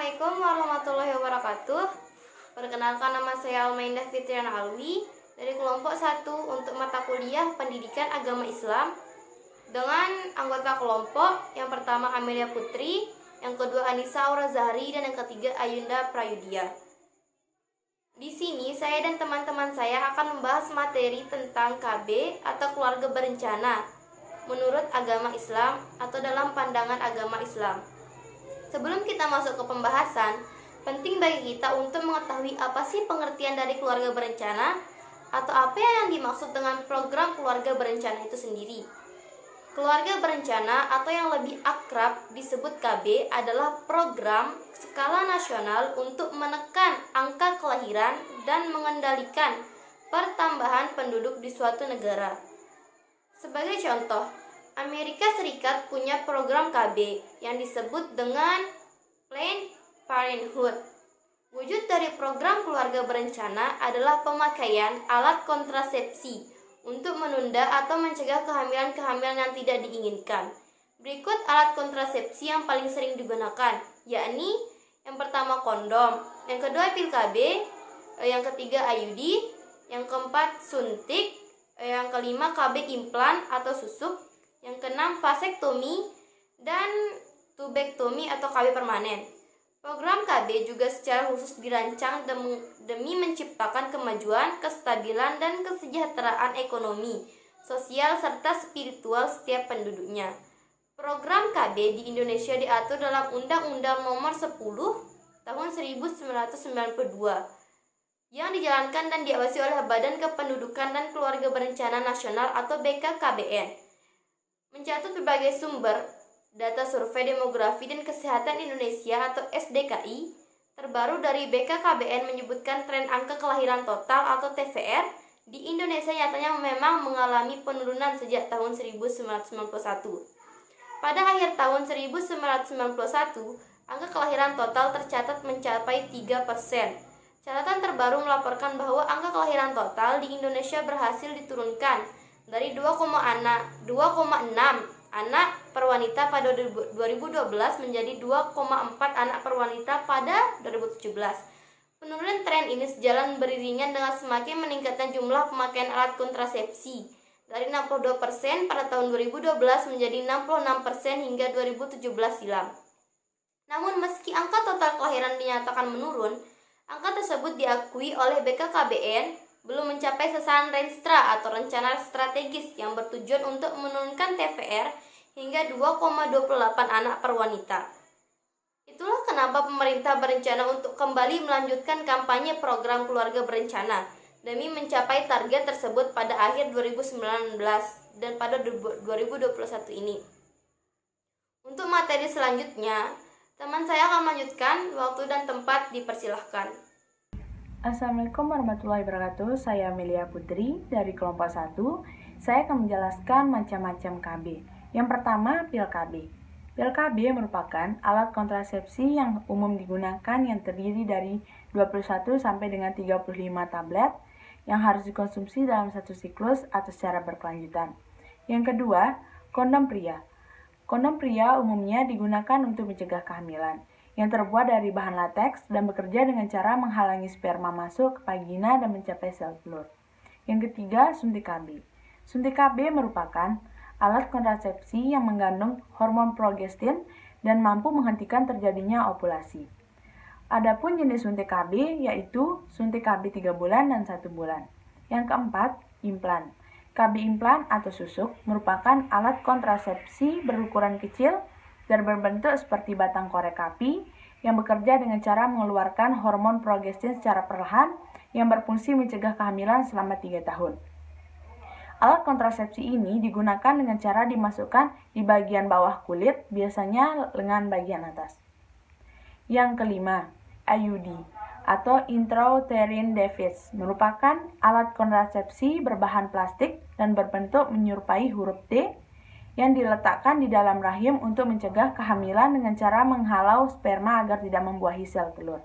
Assalamualaikum warahmatullahi wabarakatuh. Perkenalkan, nama saya Almaindah Fitriana Alwi dari kelompok 1 untuk mata kuliah Pendidikan Agama Islam dengan anggota kelompok yang pertama Amelia Putri, yang kedua Anissa Aura Zahri, dan yang ketiga Ayunda Prayudya. Di sini saya dan teman-teman saya akan membahas materi tentang KB atau keluarga berencana menurut agama Islam atau dalam pandangan agama Islam. Sebelum kita masuk ke pembahasan, penting bagi kita untuk mengetahui apa sih pengertian dari keluarga berencana atau apa yang dimaksud dengan program keluarga berencana itu sendiri. Keluarga berencana atau yang lebih akrab disebut KB adalah program skala nasional untuk menekan angka kelahiran dan mengendalikan pertambahan penduduk di suatu negara. Sebagai contoh, Amerika Serikat punya program KB yang disebut dengan Planned Parenthood. Wujud dari program keluarga berencana adalah pemakaian alat kontrasepsi untuk menunda atau mencegah kehamilan-kehamilan yang tidak diinginkan. Berikut alat kontrasepsi yang paling sering digunakan, yakni yang pertama kondom, yang kedua pil KB, yang ketiga IUD, yang keempat suntik, yang kelima KB implan atau susuk, yang keenam vasektomi, dan tubektomi atau KB permanen. Program KB juga secara khusus dirancang demi menciptakan kemajuan, kestabilan, dan kesejahteraan ekonomi, sosial, serta spiritual setiap penduduknya. Program KB di Indonesia diatur dalam Undang-Undang Nomor 10 Tahun 1992 yang dijalankan dan diawasi oleh Badan Kependudukan dan Keluarga Berencana Nasional atau BKKBN. Mencatat berbagai sumber data survei demografi dan kesehatan Indonesia atau SDKI terbaru dari BKKBN menyebutkan tren angka kelahiran total atau TVR di Indonesia nyatanya memang mengalami penurunan sejak tahun 1991. Pada akhir tahun 1991, angka kelahiran total tercatat mencapai 3%. Catatan terbaru melaporkan bahwa angka kelahiran total di Indonesia berhasil diturunkan dari 2,6 anak per wanita pada 2012 menjadi 2,4 anak per wanita pada 2017. Penurunan tren ini sejalan beriringan dengan semakin meningkatnya jumlah pemakaian alat kontrasepsi dari 62% pada tahun 2012 menjadi 66% hingga 2017 silam. Namun meski angka total kelahiran dinyatakan menurun, angka tersebut diakui oleh BKKBN belum mencapai sasaran Renstra atau rencana strategis yang bertujuan untuk menurunkan TVR hingga 2,28 anak per wanita. Itulah kenapa pemerintah berencana untuk kembali melanjutkan kampanye program keluarga berencana demi mencapai target tersebut pada akhir 2019 dan pada 2021 ini. Untuk materi selanjutnya, teman saya akan melanjutkan. Waktu dan tempat dipersilahkan. Assalamualaikum warahmatullahi wabarakatuh. Saya Amelia Putri dari kelompok 1. Saya akan menjelaskan macam-macam KB. Yang pertama, pil KB. Pil KB merupakan alat kontrasepsi yang umum digunakan yang terdiri dari 21 sampai dengan 35 tablet yang harus dikonsumsi dalam satu siklus atau secara berkelanjutan. Yang kedua, kondom pria. Kondom pria umumnya digunakan untuk mencegah kehamilan, yang terbuat dari bahan lateks dan bekerja dengan cara menghalangi sperma masuk ke vagina dan mencapai sel telur. Yang ketiga, suntik KB. Suntik KB merupakan alat kontrasepsi yang mengandung hormon progestin dan mampu menghentikan terjadinya ovulasi. Adapun jenis suntik KB yaitu suntik KB 3 bulan dan 1 bulan. Yang keempat, implan. KB implan atau susuk merupakan alat kontrasepsi berukuran kecil dan berbentuk seperti batang korek api yang bekerja dengan cara mengeluarkan hormon progestin secara perlahan yang berfungsi mencegah kehamilan selama 3 tahun. Alat kontrasepsi ini digunakan dengan cara dimasukkan di bagian bawah kulit, biasanya lengan bagian atas. Yang kelima, IUD atau intrauterine device merupakan alat kontrasepsi berbahan plastik dan berbentuk menyerupai huruf T yang diletakkan di dalam rahim untuk mencegah kehamilan dengan cara menghalau sperma agar tidak membuahi sel telur.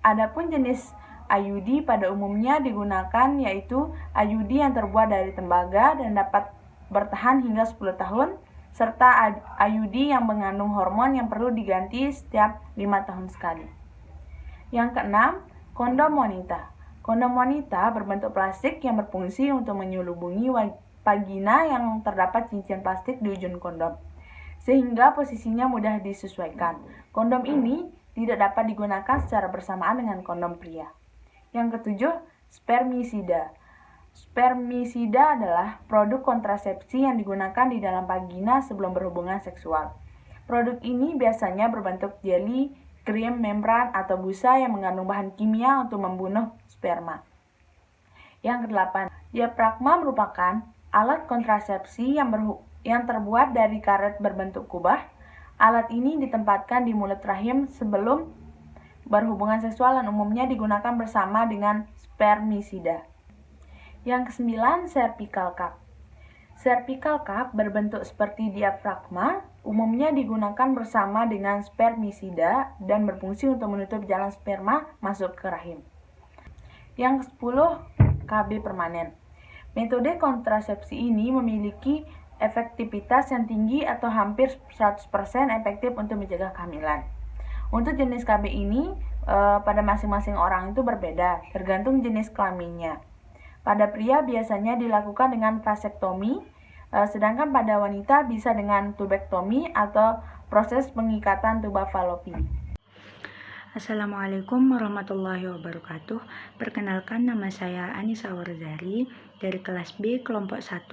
Adapun jenis IUD pada umumnya digunakan yaitu IUD yang terbuat dari tembaga dan dapat bertahan hingga 10 tahun serta IUD yang mengandung hormon yang perlu diganti setiap 5 tahun sekali. Yang keenam, kondom wanita. Kondom wanita berbentuk plastik yang berfungsi untuk menyelubungi vagina yang terdapat cincin plastik di ujung kondom, sehingga posisinya mudah disesuaikan. Kondom ini tidak dapat digunakan secara bersamaan dengan kondom pria. Yang ketujuh, spermisida. Spermisida adalah produk kontrasepsi yang digunakan di dalam vagina sebelum berhubungan seksual. Produk ini biasanya berbentuk jeli, krim, membran, atau busa yang mengandung bahan kimia untuk membunuh sperma. Yang kedelapan, diafragma merupakan alat kontrasepsi yang terbuat dari karet berbentuk kubah. Alat ini ditempatkan di mulut rahim sebelum berhubungan seksual dan umumnya digunakan bersama dengan spermisida. Yang kesembilan, cervical cup. Cervical cup berbentuk seperti diafragma, umumnya digunakan bersama dengan spermisida dan berfungsi untuk menutup jalan sperma masuk ke rahim. Yang ke-10, KB permanen. Metode kontrasepsi ini memiliki efektivitas yang tinggi atau hampir 100% efektif untuk mencegah kehamilan. Untuk jenis KB ini pada masing-masing orang itu berbeda, tergantung jenis kelaminnya. Pada pria biasanya dilakukan dengan vasektomi, sedangkan pada wanita bisa dengan tubektomi atau proses pengikatan tuba falopi. Assalamualaikum warahmatullahi wabarakatuh. Perkenalkan, nama saya Anissa Warzari dari kelas B kelompok 1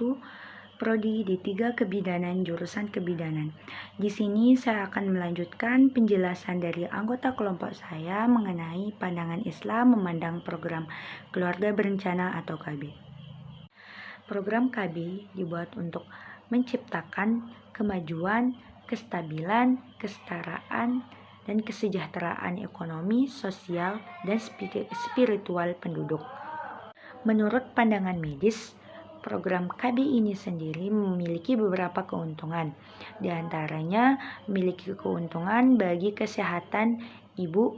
Prodi D3 Kebidanan jurusan Kebidanan. Di sini saya akan melanjutkan penjelasan dari anggota kelompok saya mengenai pandangan Islam memandang program keluarga berencana atau KB. Program KB dibuat untuk menciptakan kemajuan, kestabilan, kesetaraan, dan kesejahteraan ekonomi, sosial, dan spiritual penduduk. Menurut pandangan medis, program KB ini sendiri memiliki beberapa keuntungan. Di antaranya memiliki keuntungan bagi kesehatan ibu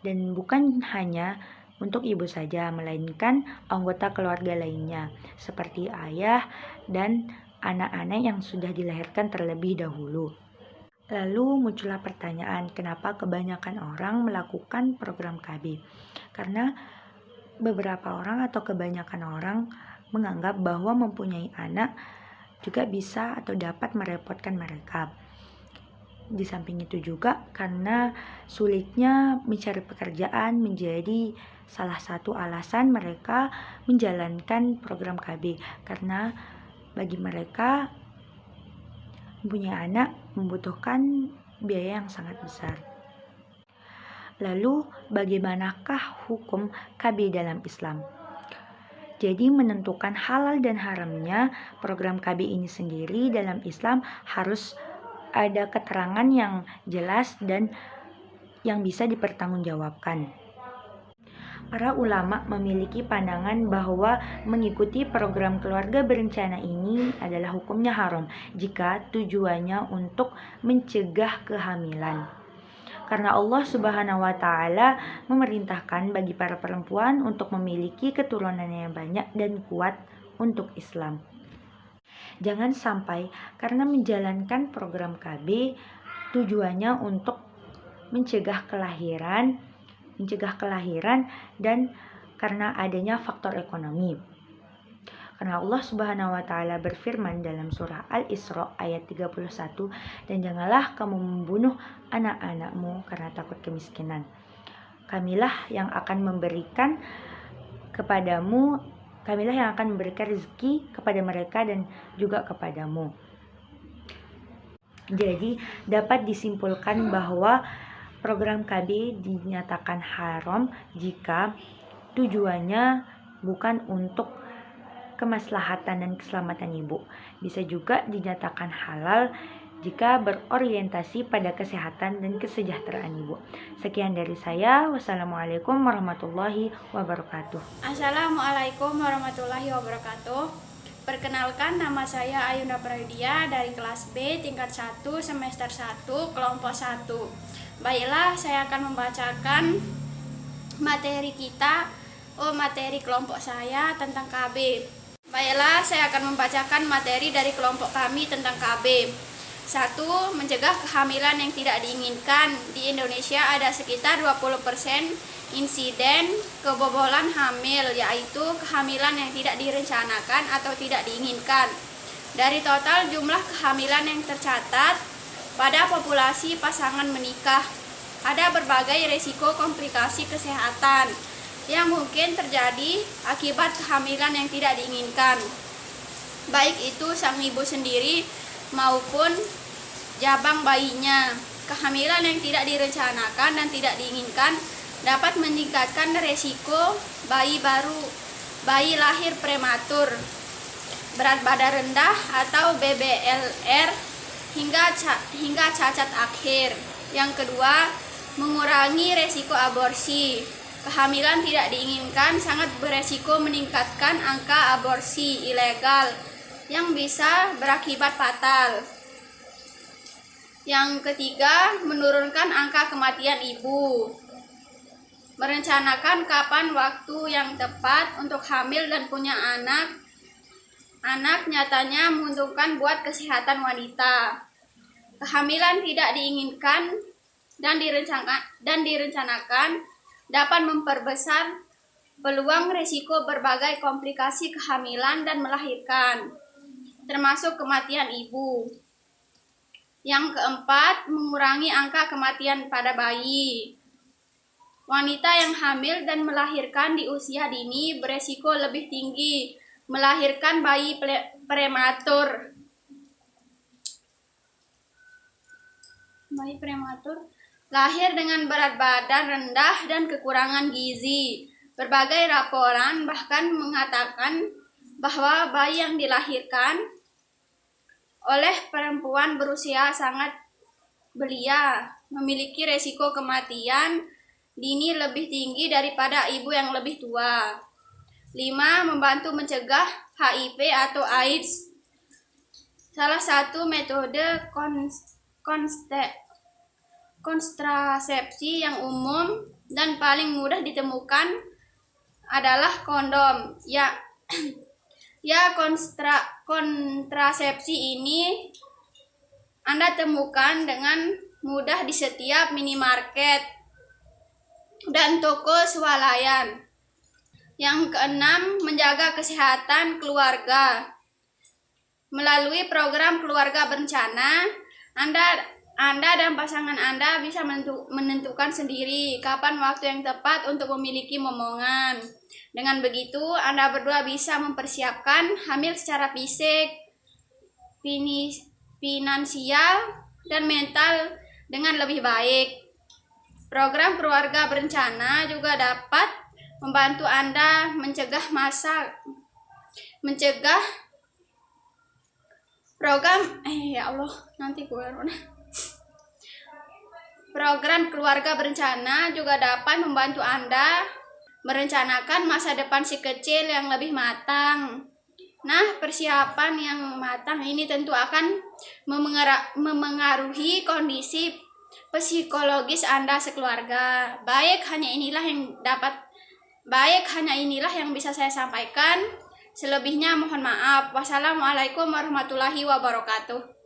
dan bukan hanya untuk ibu saja, melainkan anggota keluarga lainnya seperti ayah dan anak-anak yang sudah dilahirkan terlebih dahulu. Lalu muncullah pertanyaan, kenapa kebanyakan orang melakukan program KB? Karena beberapa orang atau kebanyakan orang menganggap bahwa mempunyai anak juga bisa atau dapat merepotkan mereka. Di samping itu juga karena sulitnya mencari pekerjaan menjadi salah satu alasan mereka menjalankan program KB, karena bagi mereka mempunyai anak membutuhkan biaya yang sangat besar. Lalu bagaimanakah hukum KB dalam Islam? Jadi menentukan halal dan haramnya program KB ini sendiri dalam Islam harus ada keterangan yang jelas dan yang bisa dipertanggungjawabkan. Para ulama memiliki pandangan bahwa mengikuti program keluarga berencana ini adalah hukumnya haram jika tujuannya untuk mencegah kehamilan. Karena Allah Subhanahu wa Ta'ala memerintahkan bagi para perempuan untuk memiliki keturunan yang banyak dan kuat untuk Islam. Jangan sampai karena menjalankan program KB tujuannya untuk mencegah kelahiran dan karena adanya faktor ekonomi. Karena Allah Subhanahu wa Ta'ala berfirman dalam surah Al-Isra ayat 31, dan janganlah kamu membunuh anak-anakmu karena takut kemiskinan. Kamilah yang akan memberikan rezeki kepada mereka dan juga kepadamu. Jadi dapat disimpulkan bahwa program KB dinyatakan haram jika tujuannya bukan untuk kemaslahatan dan keselamatan ibu. Bisa juga dinyatakan halal jika berorientasi pada kesehatan dan kesejahteraan ibu. Sekian dari saya. Wassalamualaikum warahmatullahi wabarakatuh. Assalamualaikum warahmatullahi wabarakatuh. Perkenalkan, nama saya Ayunda Prahyudia dari kelas B tingkat 1 semester 1 kelompok 1. Baiklah, saya akan membacakan materi kelompok saya tentang KB. Baiklah, saya akan membacakan materi dari kelompok kami tentang KB. 1. Mencegah kehamilan yang tidak diinginkan. Di Indonesia ada sekitar 20% insiden kebobolan hamil, yaitu kehamilan yang tidak direncanakan atau tidak diinginkan. Dari total jumlah kehamilan yang tercatat pada populasi pasangan menikah, ada berbagai risiko komplikasi kesehatan yang mungkin terjadi akibat kehamilan yang tidak diinginkan, baik itu sang ibu sendiri maupun jabang bayinya. Kehamilan yang tidak direncanakan dan tidak diinginkan dapat meningkatkan risiko bayi lahir prematur, berat badan rendah atau BBLR, hingga cacat akhir. Yang kedua, mengurangi risiko aborsi. Kehamilan tidak diinginkan sangat beresiko meningkatkan angka aborsi ilegal yang bisa berakibat fatal. Yang ketiga, menurunkan angka kematian ibu. Merencanakan kapan waktu yang tepat untuk hamil dan punya anak nyatanya menguntungkan buat kesehatan wanita. Kehamilan tidak diinginkan dan direncanakan dapat memperbesar peluang risiko berbagai komplikasi kehamilan dan melahirkan, termasuk kematian ibu. Yang keempat, mengurangi angka kematian pada bayi. Wanita yang hamil dan melahirkan di usia dini beresiko lebih tinggi melahirkan bayi prematur. Bayi prematur lahir dengan berat badan rendah dan kekurangan gizi. Berbagai laporan bahkan mengatakan bahwa bayi yang dilahirkan oleh perempuan berusia sangat belia memiliki risiko kematian dini lebih tinggi daripada ibu yang lebih tua. 5. Membantu mencegah HIV atau AIDS. Salah satu metode kontrasepsi yang umum dan paling mudah ditemukan adalah kondom. Kontrasepsi ini Anda temukan dengan mudah di setiap minimarket dan toko swalayan. Yang keenam, menjaga kesehatan keluarga. Melalui program keluarga berencana, Anda dan pasangan Anda bisa menentukan sendiri kapan waktu yang tepat untuk memiliki momongan. Dengan begitu, Anda berdua bisa mempersiapkan hamil secara fisik, finansial, dan mental dengan lebih baik. Program keluarga berencana juga dapat membantu Anda Program keluarga berencana juga dapat membantu Anda merencanakan masa depan si kecil yang lebih matang. Nah, persiapan yang matang ini tentu akan memengaruhi kondisi psikologis Anda sekeluarga. Baik, hanya inilah yang bisa saya sampaikan. Selebihnya mohon maaf. Wassalamualaikum warahmatullahi wabarakatuh.